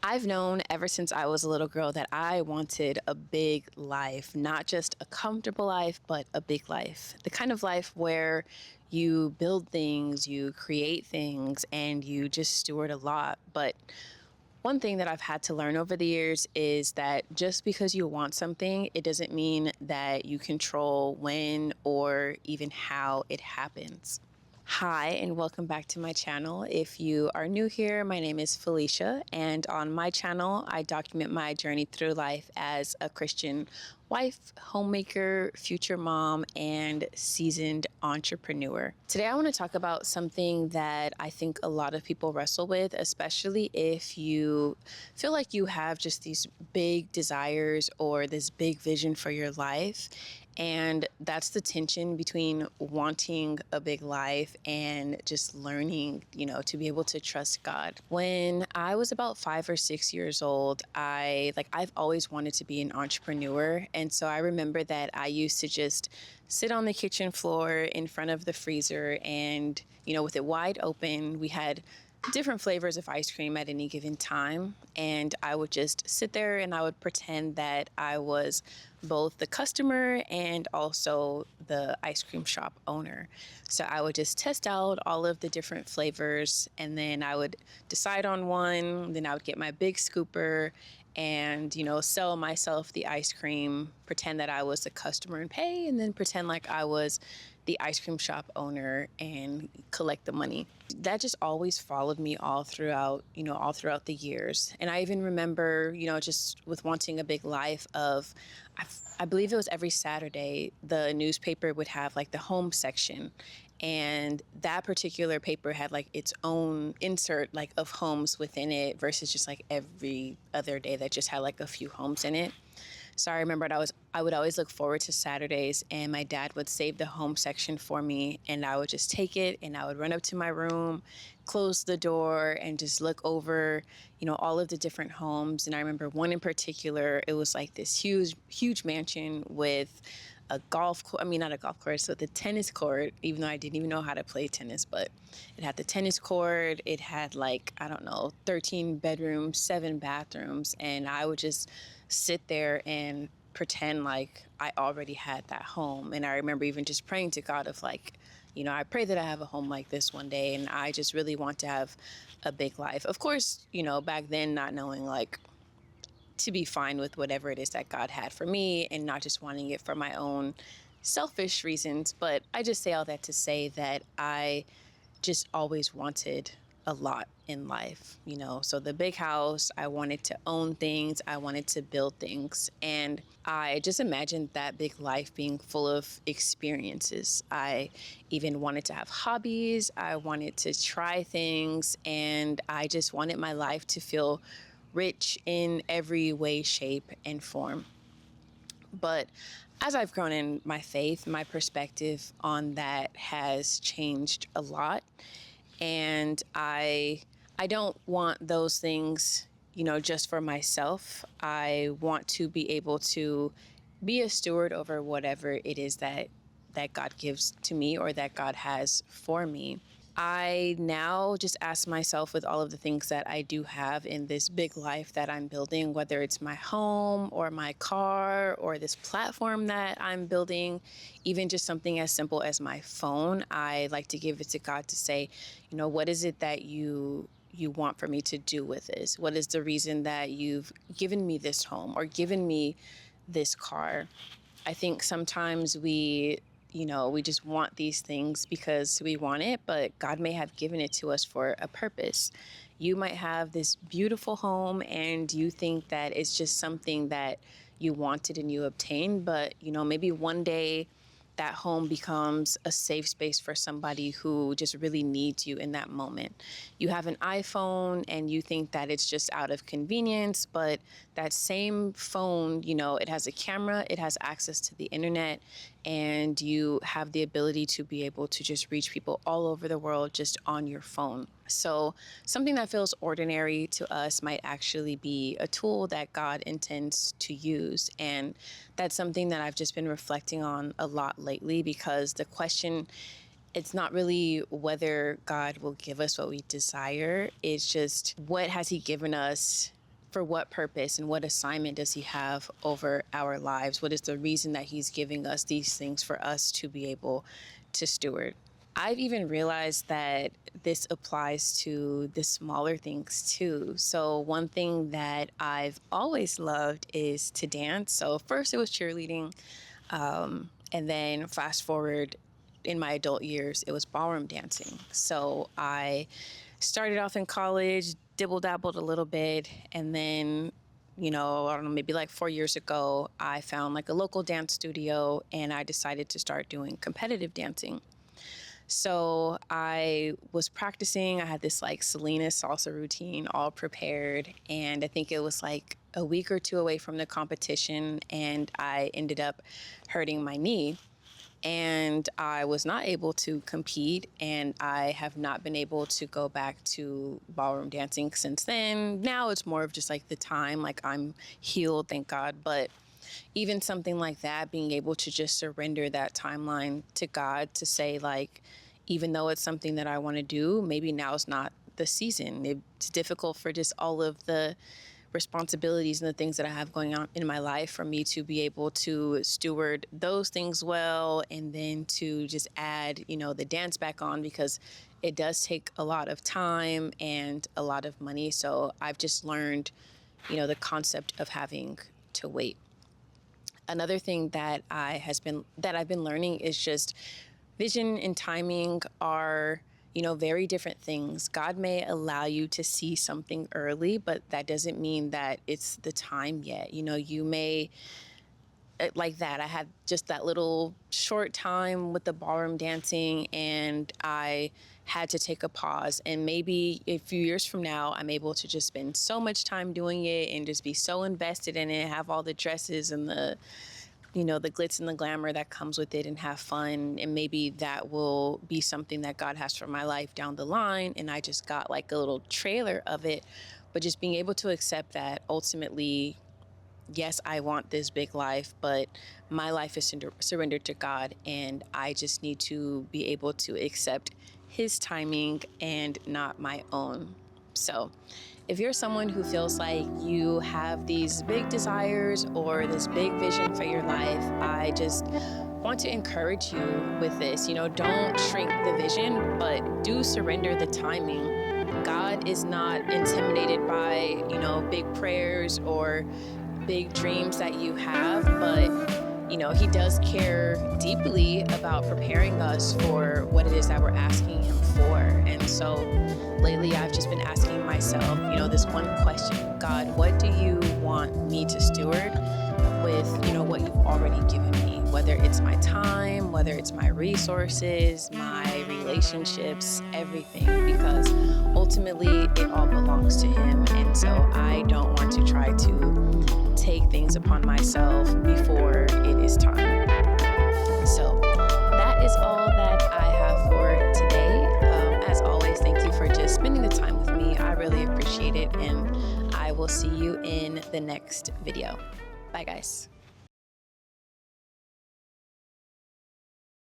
I've known ever since I was a little girl that I wanted a big life, not just a comfortable life, but a big life. The kind of life where you build things, you create things, and you just steward a lot. But one thing that I've had to learn over the years is that just because you want something, it doesn't mean that you control when or even how it happens. Hi, and welcome back to my channel. If you are new here, my name is Felicia, and on my channel, I document my journey through life as a Christian wife, homemaker, future mom, and seasoned entrepreneur. Today, I want to talk about something that I think a lot of people wrestle with, especially if you feel like you have just these big desires or this big vision for your life. And that's the tension between wanting a big life and just learning, to be able to trust God. When I was about 5 or 6 years old, I've always wanted to be an entrepreneur. And so I remember that I used to just sit on the kitchen floor in front of the freezer and, with it wide open, we had different flavors of ice cream at any given time. And I would just sit there and I would pretend that I was both the customer and also the ice cream shop owner. So I would just test out all of the different flavors and then I would decide on one. Then I would get my big scooper and, sell myself the ice cream, pretend that I was the customer and pay, and then pretend like I was the ice cream shop owner and collect the money. That just always followed me all throughout the years. And I even remember, just with wanting a big life I believe it was every Saturday, the newspaper would have like the home section. And that particular paper had like its own insert like of homes within it versus just like every other day that just had like a few homes in it. So I remember I would always look forward to Saturdays and my dad would save the home section for me and I would just take it and I would run up to my room, close the door and just look over, all of the different homes. And I remember one in particular, it was like this huge mansion with a golf course, not a golf course, but the tennis court, even though I didn't even know how to play tennis, but it had the tennis court. It had 13 bedrooms, 7 bathrooms. And I would just sit there and pretend like I already had that home. And I remember even just praying to God of I pray that I have a home like this one day. And I just really want to have a big life. Of course, back then not knowing to be fine with whatever it is that God had for me and not just wanting it for my own selfish reasons. But I just say all that to say that I just always wanted a lot in life, so the big house, I wanted to own things, I wanted to build things. And I just imagined that big life being full of experiences. I even wanted to have hobbies. I wanted to try things. And I just wanted my life to feel rich in every way, shape, and form. But as I've grown in my faith, my perspective on that has changed a lot. And I don't want those things, just for myself. I want to be able to be a steward over whatever it is that God gives to me or that God has for me. I now just ask myself with all of the things that I do have in this big life that I'm building, whether it's my home or my car or this platform that I'm building, even just something as simple as my phone, I like to give it to God to say, what is it that you want for me to do with this? What is the reason that you've given me this home or given me this car? I think sometimes we just want these things because we want it, but God may have given it to us for a purpose. You might have this beautiful home and you think that it's just something that you wanted and you obtained, but maybe one day that home becomes a safe space for somebody who just really needs you in that moment. You have an iPhone and you think that it's just out of convenience, but that same phone, it has a camera, it has access to the internet, and you have the ability to be able to just reach people all over the world just on your phone. So something that feels ordinary to us might actually be a tool that God intends to use. And that's something that I've just been reflecting on a lot lately, because the question, it's not really whether God will give us what we desire. It's just, what has He given us for what purpose and what assignment does he have over our lives? What is the reason that he's giving us these things for us to be able to steward? I've even realized that this applies to the smaller things too. So one thing that I've always loved is to dance. So first it was cheerleading, and then fast forward in my adult years, it was ballroom dancing. So I started off in college, dibble dabbled a little bit, and then, I don't know, maybe like 4 years ago, I found like a local dance studio and I decided to start doing competitive dancing. So I was practicing. I had this like Selena salsa routine all prepared. And I think it was like a week or two away from the competition. And I ended up hurting my knee. And I was not able to compete. And I have not been able to go back to ballroom dancing since then. Now it's more of just like the time, like I'm healed, thank God. But even something like that, being able to just surrender that timeline to God to say, like, even though it's something that I want to do, maybe now is not the season. It's difficult for just all of the responsibilities and the things that I have going on in my life for me to be able to steward those things well, and then to just add, the dance back on, because it does take a lot of time and a lot of money. So I've just learned, the concept of having to wait. Another thing that I've been learning is just vision and timing are, very different things. God may allow you to see something early, but that doesn't mean that it's the time yet. You may, like that. I had just that little short time with the ballroom dancing, and I had to take a pause. And maybe a few years from now, I'm able to just spend so much time doing it and just be so invested in it, have all the dresses and the glitz and the glamour that comes with it, and have fun. And maybe that will be something that God has for my life down the line. And I just got like a little trailer of it. But just being able to accept that ultimately, yes, I want this big life, but my life is surrendered to God. And I just need to be able to accept his timing and not my own. So if you're someone who feels like you have these big desires or this big vision for your life, I just want to encourage you with this. Don't shrink the vision, but do surrender the timing. God is not intimidated by, big prayers or big dreams that you have, but he does care deeply about preparing us for what it is that we're asking him for. And so lately I've just been asking myself, this one question: God, what do you want me to steward with, what you've already given me? Whether it's my time, whether it's my resources, my relationships, everything, because ultimately it all belongs to him. And so I don't want to try to take things upon myself before it is time. So that is all that I have for today. As always, thank you for just spending the time with me. I really appreciate it, and I will see you in the next video. Bye, guys.